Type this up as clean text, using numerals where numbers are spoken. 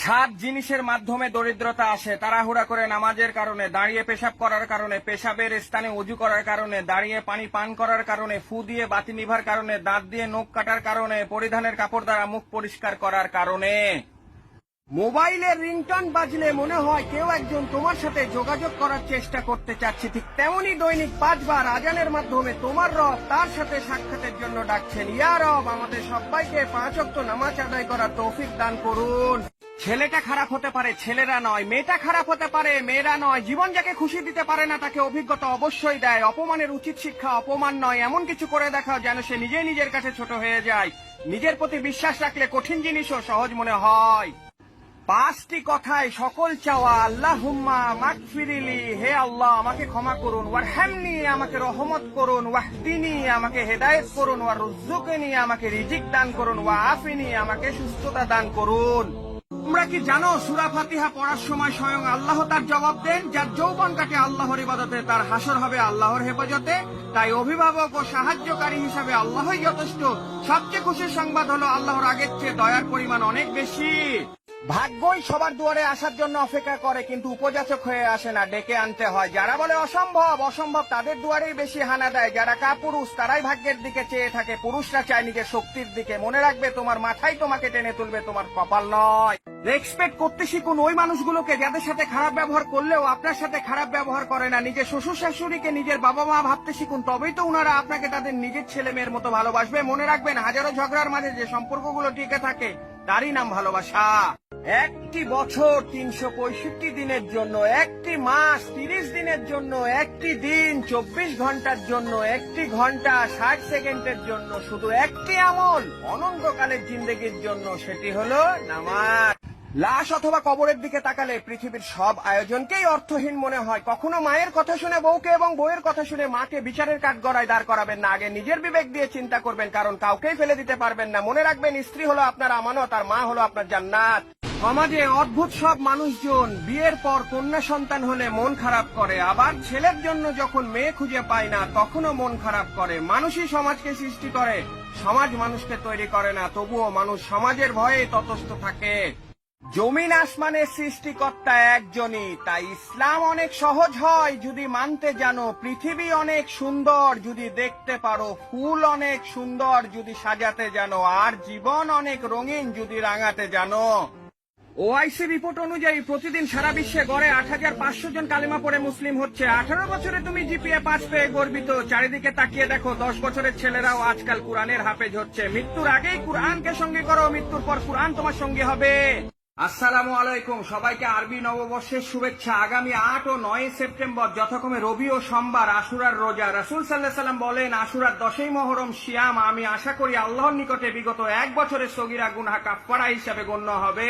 সাত জিনিসের মাধ্যমে দরিদ্রতা আসে: তাড়াহুড়া করে নামাজের কারণে, দাঁড়িয়ে পেশাব করার কারণে, পেশাবের স্থানে উজু করার কারণে, দাঁড়িয়ে পানি পান করার কারণে, ফু দিয়ে বাতি নিভার কারণে, দাঁত দিয়ে নখ কাটার কারণে, পরিধানের কাপড় দ্বারা মুখ পরিষ্কার করার কারণে। মোবাইলের রিংটন বাজলে মনে হয় কেউ একজন তোমার সাথে যোগাযোগ করার চেষ্টা করতে চাচ্ছে, ঠিক তেমনি দৈনিক 5 বার আজানের মাধ্যমে তোমার রব তার সাথে সাক্ষাতের জন্য ডাকছেন। ইয়া রব, আমাদের সবাইকে 5 ওয়াক্ত নামাজ আদায় করার তৌফিক দান করুন। ছেলেটা খারাপ হতে পারে, ছেলেরা নয়। মেয়েটা খারাপ হতে পারে, মেয়েরা নয়। জীবন যাকে খুশি দিতে পারে না তাকে অভিজ্ঞতা অবশ্যই দেয়। অপমানের উচিত শিক্ষা অপমান নয়, এমন কিছু করে দেখাও যেন সে নিজেই নিজের কাছে ছোট হয়ে যায়। নিজের প্রতি বিশ্বাস রাখলে কঠিন জিনিসও সহজ মনে হয়। 5টি কথায় সকল চাওয়া: আল্লাহুম্মা মাগফিরিলি, হে আল্লাহ আমাকে ক্ষমা করুন, ওয়ারহামনি আমাকে রহমত করুন, ওয়াহদিনি আমাকে হেদায়েত করুন, ওয়ারযুকনি আমাকে রিজিক দান করুন, ওয়াআফিনি আমাকে সুস্থতা দান করুন। তোমরা কি জানো সূরা ফাতিহা পড়ার সময় স্বয়ং আল্লাহ তার জবাব দেন? যার যৌবন কাটে আল্লাহর ইবাদতে তার হাসর হবে আল্লাহর হেফাজতে। তাই অভিভাবক ও সাহায্যকারী হিসাবে আল্লাহই যথেষ্ট। সবচেয়ে খুশির সংবাদ হলো আল্লাহর আগের চেয়ে দয়ার পরিমাণ অনেক বেশি। ভাগ্যই সবার দুয়ারে আসার জন্য অপেক্ষা করে, কিন্তু উপযাচক হয়ে আসে না, ডেকে আনতে হয়। যারা বলে অসম্ভব অসম্ভব তাদের দুয়ারেই বেশি হানা দেয়। যারা কাপুরুষ তারাই ভাগ্যের দিকে চেয়ে থাকে, পুরুষরা চায় নিজের শক্তির দিকে। মনে রাখবে, তোমার মাথাই তোমাকে টেনে তুলবে, তোমার কপাল নয়। রেসপেক্ট করতে শিখুন ওই মানুষগুলোকে যাদের সাথে খারাপ ব্যবহার করলেও আপনার সাথে খারাপ ব্যবহার করে না। নিজের শ্বশুর শাশুড়িকে নিজের বাবা মা ভাবতে শিখুন, তবেই তো উনারা আপনাকে তাদের নিজের ছেলে মেয়ের মতো ভালোবাসবে। মনে রাখবেন, হাজারো ঝগড়ার মাঝে যে সম্পর্কগুলো টিকে থাকে তারই নাম ভালোবাসা। একটি বছর 365 দিনের জন্য, একটি মাস 30 দিনের জন্য, একটি দিন 24 ঘন্টার জন্য, একটি ঘন্টা 60 সেকেন্ডের জন্য, শুধু একটি আমল অনন্তকালের জিন্দেগির জন্য, সেটি হলো নামাজ। লাশ অথবা কবরের দিকে তাকালে পৃথিবীর সব আয়োজনকেই অর্থহীন মনে হয়। কখনো মায়ের কথা শুনে বউকে এবং বউয়ের কথা শুনে মাকে বিচারের কাঠগড়ায় দাঁড় করাবেন না। আগে নিজের বিবেক দিয়ে চিন্তা করবেন, কারণ কাউকেই ফেলে দিতে পারবেন না। মনে রাখবেন, স্ত্রী হলো আপনার আমানত আর মা হলো আপনার জান্নাত। সমাজে অদ্ভুত সব মানুষজন বিয়ের পর কন্যা সন্তান হলে মন খারাপ করে, আবার ছেলের জন্য যখন মেয়ে খুঁজে পায় না তখনও মন খারাপ করে। মানুষই সমাজকে সৃষ্টি করে, সমাজ মানুষকে তৈরি করে না। তবুও মানুষ সমাজের ভয়ে ততস্থ থাকে। জমিন আসমানের সৃষ্টিকর্তা একজনই, তাই ইসলাম অনেক সহজ হয় যদি মানতে জানো। পৃথিবী অনেক সুন্দর যদি দেখতে পারো, ফুল অনেক সুন্দর যদি সাজাতে জানো, আর জীবন অনেক রঙিন যদি রাঙাতে জানো। ওআইসি রিপোর্ট অনুযায়ী প্রতিদিন সারা বিশ্বে গড়ে 8,500 জন কালেমা পড়ে মুসলিম হচ্ছে। 18 বছরে তুমি জিপিএ 5 পেয়ে গর্বিত। চারিদিকে তাকিয়ে দেখো, 10 বছরের ছেলেরাও আজকাল কোরআনের হাফেজ হচ্ছে। মৃত্যুর আগেই কোরআনকে সঙ্গে করো, মৃত্যুর পর কোরআন তোমার সঙ্গে হবে। আসসালামু আলাইকুম, সবাইকে আরবি নববর্ষের শুভেচ্ছা। আগামী 8 ও 9 সেপ্টেম্বর যথাক্রমে রবি ও সোমবার আশুরার রোজা। রাসূল সাল্লাল্লাহু আলাইহি ওয়াসাল্লাম বলেন, আশুরার 10ই মুহররম সিয়াম আমি আশা করি আল্লাহর নিকটে বিগত 1 বছরের সগীরা গুনাহ কাফফারা হিসাবে গণ্য হবে।